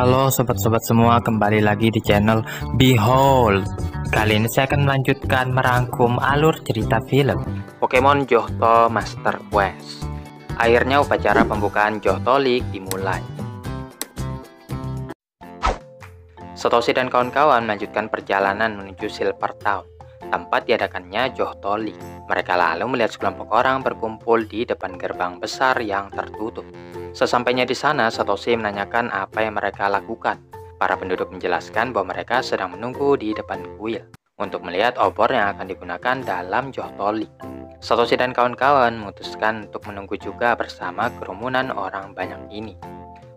Halo sobat-sobat semua, kembali lagi di channel Behold. Kali ini saya akan melanjutkan merangkum alur cerita film Pokemon Johto Master Quest. Akhirnya upacara pembukaan Johto League dimulai. Satoshi dan kawan-kawan melanjutkan perjalanan menuju Silver Town, tempat diadakannya Johto League. Mereka lalu melihat sekelompok orang berkumpul di depan gerbang besar yang tertutup. Sesampainya di sana, Satoshi menanyakan apa yang mereka lakukan. Para penduduk menjelaskan bahwa mereka sedang menunggu di depan kuil untuk melihat obor yang akan digunakan dalam Johto League. Satoshi dan kawan-kawan memutuskan untuk menunggu juga bersama kerumunan orang banyak ini.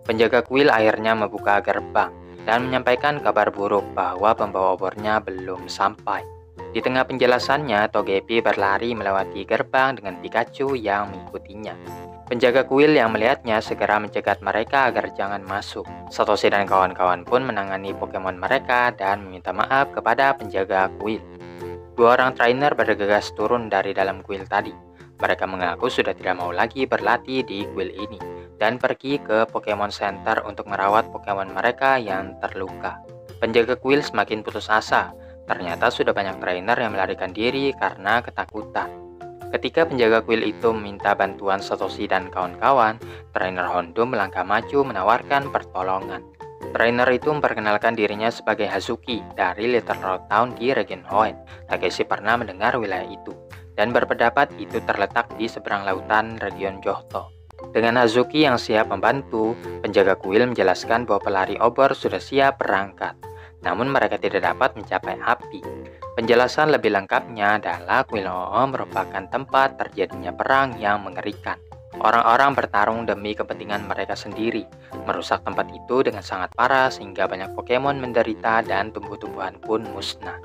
Penjaga kuil akhirnya membuka gerbang dan menyampaikan kabar buruk bahwa pembawa obornya belum sampai. Di tengah penjelasannya, Togepi berlari melewati gerbang dengan Pikachu yang mengikutinya. Penjaga kuil yang melihatnya segera mencegat mereka agar jangan masuk. Satoshi dan kawan-kawan pun menangani Pokemon mereka dan meminta maaf kepada penjaga kuil. Dua orang trainer bergegas turun dari dalam kuil tadi. Mereka mengaku sudah tidak mau lagi berlatih di kuil ini dan pergi ke Pokemon Center untuk merawat Pokemon mereka yang terluka. Penjaga kuil semakin putus asa. Ternyata sudah banyak trainer yang melarikan diri karena ketakutan. Ketika penjaga kuil itu meminta bantuan Satoshi dan kawan-kawan, trainer Hondo melangkah maju menawarkan pertolongan. Trainer itu memperkenalkan dirinya sebagai Hazuki dari Little Rock Town di region Hoenn. Takeshi pernah mendengar wilayah itu dan berpendapat itu terletak di seberang lautan region Johto. Dengan Hazuki yang siap membantu, penjaga kuil menjelaskan bahwa pelari obor sudah siap berangkat. Namun mereka tidak dapat mencapai api. Penjelasan lebih lengkapnya adalah kuil Ho-Oh merupakan tempat terjadinya perang yang mengerikan. Orang-orang bertarung demi kepentingan mereka sendiri, merusak tempat itu dengan sangat parah sehingga banyak Pokemon menderita dan tumbuh-tumbuhan pun musnah.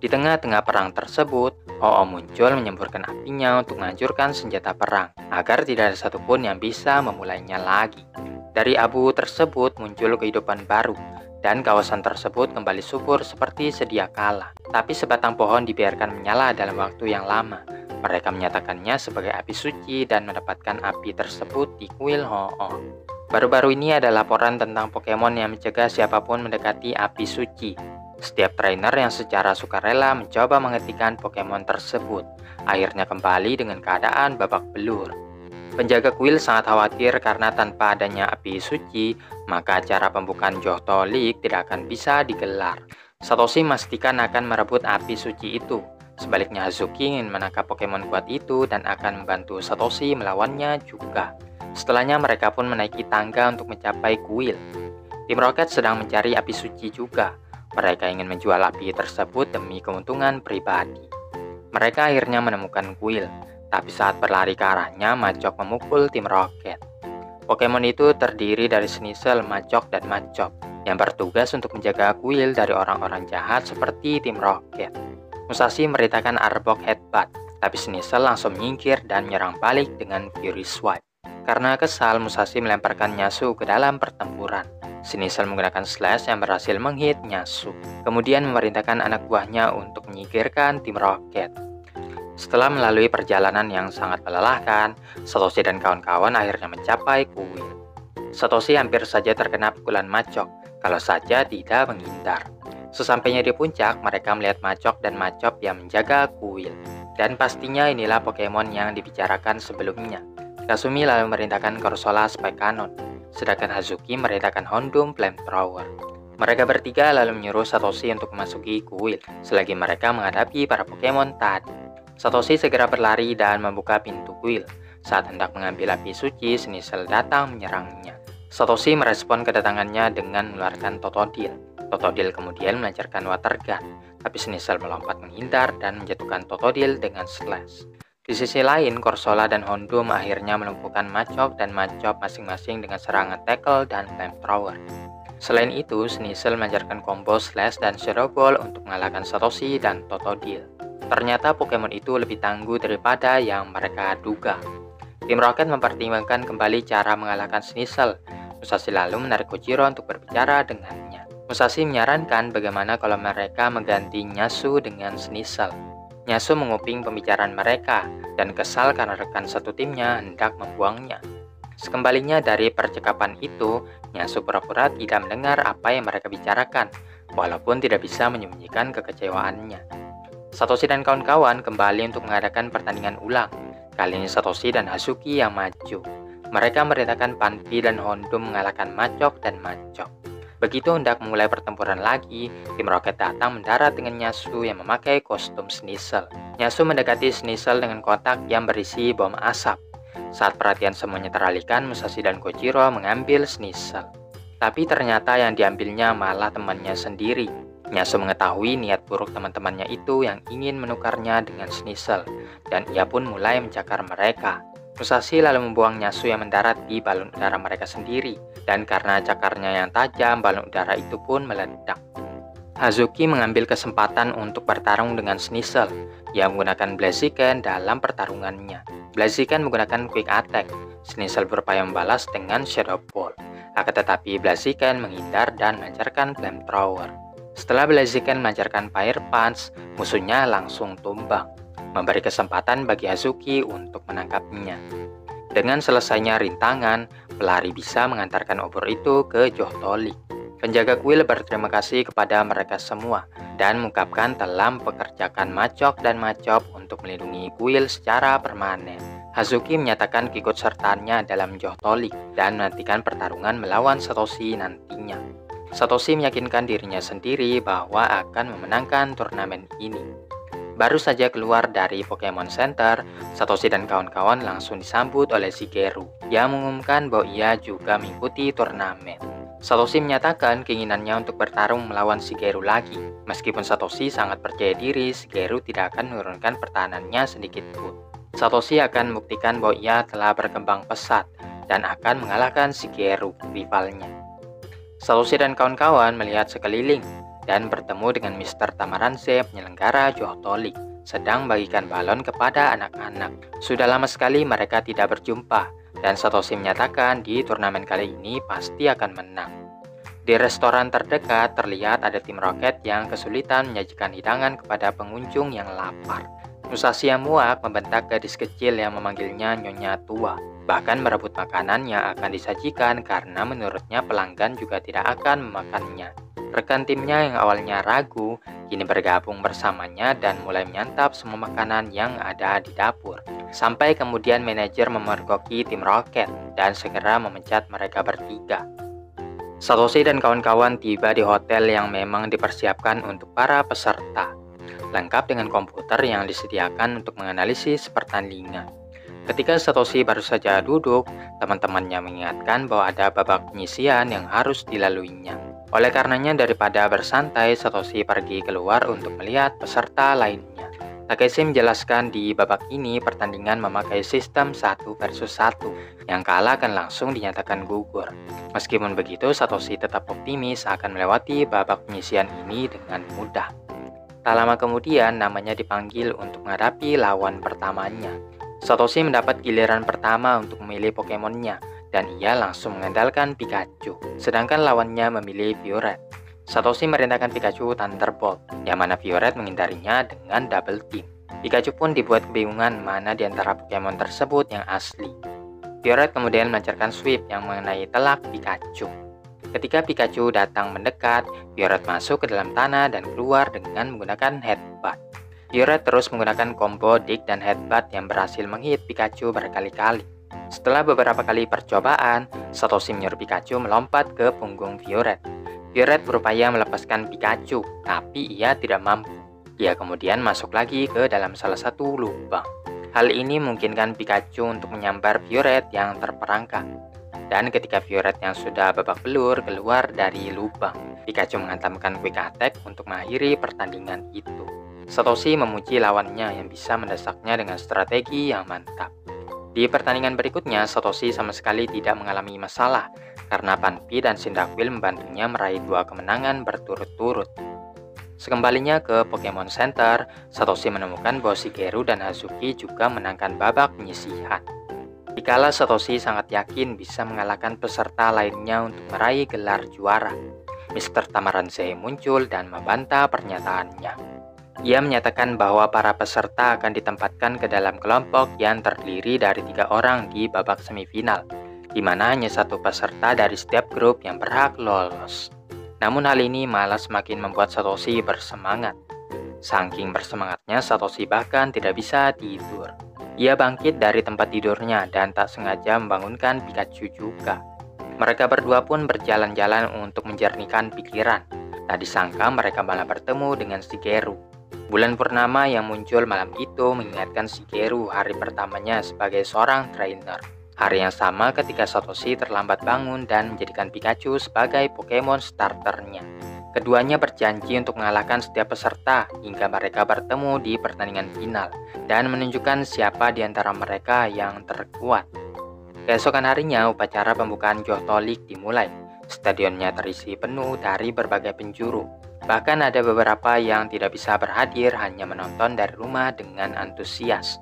Di tengah-tengah perang tersebut, Ho-Oh muncul menyemburkan apinya untuk menghancurkan senjata perang, agar tidak ada satupun yang bisa memulainya lagi. Dari abu tersebut muncul kehidupan baru, dan kawasan tersebut kembali subur seperti sedia kala. Tapi sebatang pohon dibiarkan menyala dalam waktu yang lama. Mereka menyatakannya sebagai api suci dan mendapatkan api tersebut di kuil Ho-Oh. Baru-baru ini ada laporan tentang Pokemon yang mencegah siapapun mendekati api suci. Setiap trainer yang secara sukarela mencoba menghentikan Pokemon tersebut, akhirnya kembali dengan keadaan babak belur. Penjaga kuil sangat khawatir karena tanpa adanya api suci, maka acara pembukaan Johto League tidak akan bisa digelar. Satoshi memastikan akan merebut api suci itu. Sebaliknya Hazuki ingin menangkap Pokemon kuat itu dan akan membantu Satoshi melawannya juga. Setelahnya mereka pun menaiki tangga untuk mencapai kuil. Tim Rocket sedang mencari api suci juga. Mereka ingin menjual api tersebut demi keuntungan pribadi. Mereka akhirnya menemukan kuil. Tapi saat berlari ke arahnya, Machop memukul tim Rocket. Pokemon itu terdiri dari Sneasel, Machop, dan Machop yang bertugas untuk menjaga kuil dari orang-orang jahat seperti tim Rocket. Musashi merintahkan Arbok Headbutt, tapi Sneasel langsung menyingkir dan menyerang balik dengan Fury Swipe. Karena kesal, Musashi melemparkan Nyasu ke dalam pertempuran. Sneasel menggunakan Slash yang berhasil menghit Nyasu. Kemudian memerintahkan anak buahnya untuk menyingkirkan tim Rocket. Setelah melalui perjalanan yang sangat melelahkan, Satoshi dan kawan-kawan akhirnya mencapai kuil. Satoshi hampir saja terkena pukulan Machop, kalau saja tidak menghindar. Sesampainya di puncak, mereka melihat Machop dan Machop yang menjaga kuil. Dan pastinya inilah Pokemon yang dibicarakan sebelumnya. Kasumi lalu merintahkan Corsola Spike Cannon, sedangkan Hazuki merintahkan Houndoom Flamethrower. Mereka bertiga lalu menyuruh Satoshi untuk memasuki kuil, selagi mereka menghadapi para Pokemon tadi. Satoshi segera berlari dan membuka pintu kuil. Saat hendak mengambil api suci, Sneasel datang menyerangnya. Satoshi merespon kedatangannya dengan mengeluarkan Totodile. Totodile kemudian melancarkan Water Gun, tapi Sneasel melompat menghindar dan menjatuhkan Totodile dengan Slash. Di sisi lain, Corsola dan Houndoom akhirnya melumpuhkan Machop dan Machop masing-masing dengan serangan Tackle dan Flamethrower. Selain itu, Sneasel melancarkan combo Slash dan Shadow Ball untuk mengalahkan Satoshi dan Totodile. Ternyata Pokemon itu lebih tangguh daripada yang mereka duga. Tim Rocket mempertimbangkan kembali cara mengalahkan Sneasel. Musashi lalu menarik Kojiro untuk berbicara dengannya. Musashi menyarankan bagaimana kalau mereka mengganti Nyasu dengan Sneasel. Nyasu menguping pembicaraan mereka dan kesal karena rekan satu timnya hendak membuangnya. Sekembalinya dari percakapan itu, Nyasu pura-pura tidak mendengar apa yang mereka bicarakan, walaupun tidak bisa menyembunyikan kekecewaannya. Satoshi dan kawan-kawan kembali untuk mengadakan pertandingan ulang. Kali ini Satoshi dan Hazuki yang maju. Mereka merintahkan Panpi dan Hondum mengalahkan Machok dan Machok. Begitu hendak memulai pertempuran lagi, tim Rocket datang mendarat dengan Nyasu yang memakai kostum Sneasel. Nyasu mendekati Sneasel dengan kotak yang berisi bom asap. Saat perhatian semuanya teralihkan, Musashi dan Kojiro mengambil Sneasel. Tapi ternyata yang diambilnya malah temannya sendiri. Nyasu mengetahui niat buruk teman-temannya itu yang ingin menukarnya dengan Sneasel, dan ia pun mulai mencakar mereka. Musashi lalu membuang Nyasu yang mendarat di balon udara mereka sendiri, dan karena cakarnya yang tajam, balon udara itu pun meledak. Hazuki mengambil kesempatan untuk bertarung dengan Sneasel. Ia menggunakan Blaziken dalam pertarungannya. Blaziken menggunakan Quick Attack. Sneasel berupaya membalas dengan Shadow Ball. Akan tetapi Blaziken menghindar dan melancarkan Flamethrower. Setelah Blaziken melancarkan Fire Punch, musuhnya langsung tumbang, memberi kesempatan bagi Hazuki untuk menangkapnya. Dengan selesainya rintangan, pelari bisa mengantarkan obor itu ke Johtolik. Penjaga kuil berterima kasih kepada mereka semua dan mengungkapkan telah mempekerjakan Machok dan Machop untuk melindungi kuil secara permanen. Hazuki menyatakan keikutsertaannya dalam Johtolik dan menantikan pertarungan melawan Satoshi nantinya. Satoshi meyakinkan dirinya sendiri bahwa akan memenangkan turnamen ini. Baru saja keluar dari Pokemon Center, Satoshi dan kawan-kawan langsung disambut oleh Shigeru yang mengumumkan bahwa ia juga mengikuti turnamen. Satoshi menyatakan keinginannya untuk bertarung melawan Shigeru lagi. Meskipun Satoshi sangat percaya diri, Shigeru tidak akan menurunkan pertahanannya sedikit pun. Satoshi akan membuktikan bahwa ia telah berkembang pesat dan akan mengalahkan Shigeru, rivalnya. Satoshi dan kawan-kawan melihat sekeliling dan bertemu dengan Mr. Tamaranse, penyelenggara Johtolik, sedang bagikan balon kepada anak-anak. Sudah lama sekali mereka tidak berjumpa, dan Satoshi menyatakan di turnamen kali ini pasti akan menang. Di restoran terdekat terlihat ada tim Rocket yang kesulitan menyajikan hidangan kepada pengunjung yang lapar. Musashi yang muak membentak gadis kecil yang memanggilnya Nyonya Tua, bahkan merebut makanan yang akan disajikan karena menurutnya pelanggan juga tidak akan memakannya. Rekan timnya yang awalnya ragu, kini bergabung bersamanya dan mulai menyantap semua makanan yang ada di dapur. Sampai kemudian manajer memergoki tim Rocket dan segera memecat mereka bertiga. Satoshi dan kawan-kawan tiba di hotel yang memang dipersiapkan untuk para peserta, lengkap dengan komputer yang disediakan untuk menganalisis pertandingan. Ketika Satoshi baru saja duduk, teman-temannya mengingatkan bahwa ada babak penyisian yang harus dilaluinya. Oleh karenanya daripada bersantai, Satoshi pergi keluar untuk melihat peserta lainnya. Takeshi menjelaskan di babak ini pertandingan memakai sistem 1 versus 1, yang kalah akan langsung dinyatakan gugur. Meskipun begitu, Satoshi tetap optimis akan melewati babak penyisian ini dengan mudah. Tak lama kemudian, namanya dipanggil untuk menghadapi lawan pertamanya. Satoshi mendapat giliran pertama untuk memilih Pokemonnya, dan ia langsung mengandalkan Pikachu, sedangkan lawannya memilih Violet. Satoshi merintahkan Pikachu Thunderbolt, yang mana Violet menghindarinya dengan double team. Pikachu pun dibuat kebingungan mana di antara Pokemon tersebut yang asli. Violet kemudian melancarkan sweep yang mengenai telak Pikachu. Ketika Pikachu datang mendekat, Violet masuk ke dalam tanah dan keluar dengan menggunakan headbutt. Violet terus menggunakan combo Dig dan Headbutt yang berhasil menghit Pikachu berkali-kali. Setelah beberapa kali percobaan, Satoshi menyuruh Pikachu melompat ke punggung Violet. Violet berupaya melepaskan Pikachu, tapi ia tidak mampu. Ia kemudian masuk lagi ke dalam salah satu lubang. Hal ini memungkinkan Pikachu untuk menyambar Violet yang terperangkap. Dan ketika Violet yang sudah babak belur keluar dari lubang, Pikachu menghantamkan Quick Attack untuk mengakhiri pertandingan itu. Satoshi memuji lawannya yang bisa mendesaknya dengan strategi yang mantap. Di pertandingan berikutnya, Satoshi sama sekali tidak mengalami masalah karena Panpi dan Cyndaquil membantunya meraih 2 kemenangan berturut-turut. Sekembalinya ke Pokemon Center, Satoshi menemukan bahwa Shigeru dan Hazuki juga menangkan babak penyisihan. Dikala Satoshi sangat yakin bisa mengalahkan peserta lainnya untuk meraih gelar juara, Mr. Tamaranse muncul dan membantah pernyataannya. Ia menyatakan bahwa para peserta akan ditempatkan ke dalam kelompok yang terdiri dari 3 orang di babak semifinal. di mana hanya satu peserta dari setiap grup yang berhak lolos. Namun hal ini malah semakin membuat Satoshi bersemangat. Saking bersemangatnya, Satoshi bahkan tidak bisa tidur. Ia bangkit dari tempat tidurnya dan tak sengaja membangunkan Pikachu juga. Mereka berdua pun berjalan-jalan untuk menjernihkan pikiran. Tak disangka mereka malah bertemu dengan Shigeru. Bulan purnama yang muncul malam itu mengingatkan Shigeru hari pertamanya sebagai seorang trainer. Hari yang sama ketika Satoshi terlambat bangun dan menjadikan Pikachu sebagai Pokemon starternya. Keduanya berjanji untuk mengalahkan setiap peserta hingga mereka bertemu di pertandingan final dan menunjukkan siapa di antara mereka yang terkuat. Keesokan harinya, upacara pembukaan Johto League dimulai. Stadionnya terisi penuh dari berbagai penjuru. Bahkan ada beberapa yang tidak bisa berhadir, hanya menonton dari rumah dengan antusias.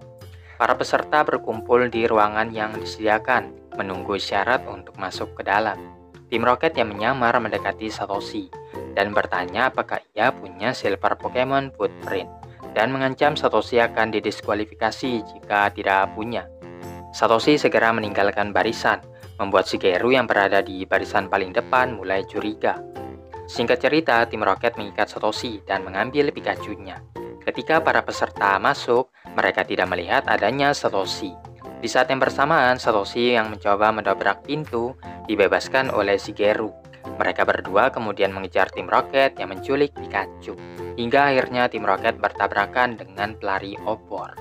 Para peserta berkumpul di ruangan yang disediakan, menunggu syarat untuk masuk ke dalam. Tim Rocket yang menyamar mendekati Satoshi dan bertanya apakah ia punya Silver Pokemon Footprint dan mengancam Satoshi akan didiskualifikasi jika tidak punya. Satoshi segera meninggalkan barisan, membuat Shigeru yang berada di barisan paling depan mulai curiga. Singkat cerita, tim Rocket mengikat Satoshi dan mengambil Pikachu-nya. Ketika para peserta masuk, mereka tidak melihat adanya Satoshi. Di saat yang bersamaan, Satoshi yang mencoba mendobrak pintu dibebaskan oleh Shigeru. Mereka berdua kemudian mengejar tim Rocket yang menculik Pikachu. Hingga akhirnya tim Rocket bertabrakan dengan pelari obor.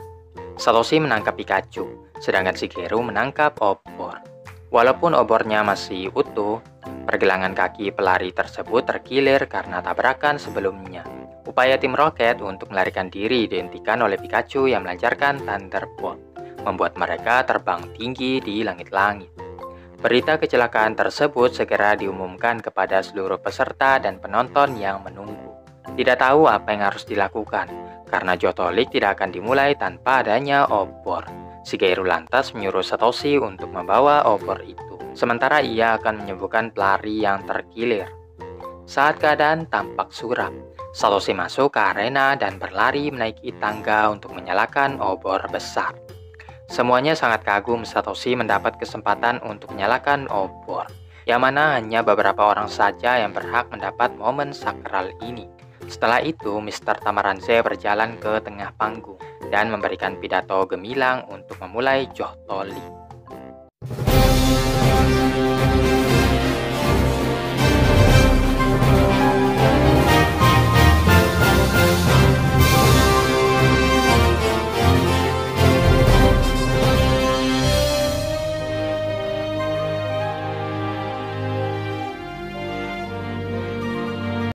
Satoshi menangkap Pikachu, sedangkan Shigeru menangkap obor. Walaupun obornya masih utuh, pergelangan kaki pelari tersebut terkilir karena tabrakan sebelumnya. Upaya tim Rocket untuk melarikan diri dihentikan oleh Pikachu yang melancarkan Thunderbolt, membuat mereka terbang tinggi di langit-langit. Berita kecelakaan tersebut segera diumumkan kepada seluruh peserta dan penonton yang menunggu. Tidak tahu apa yang harus dilakukan, karena Johto League tidak akan dimulai tanpa adanya obor. Shigeru lantas menyuruh Satoshi untuk membawa obor itu, sementara ia akan menyembuhkan pelari yang terkilir. Saat keadaan tampak suram, Satoshi masuk ke arena dan berlari menaiki tangga untuk menyalakan obor besar. Semuanya sangat kagum Satoshi mendapat kesempatan untuk menyalakan obor, yang mana hanya beberapa orang saja yang berhak mendapat momen sakral ini. Setelah itu, Mr. Tamaranze berjalan ke tengah panggung dan memberikan pidato gemilang untuk memulai Johto League.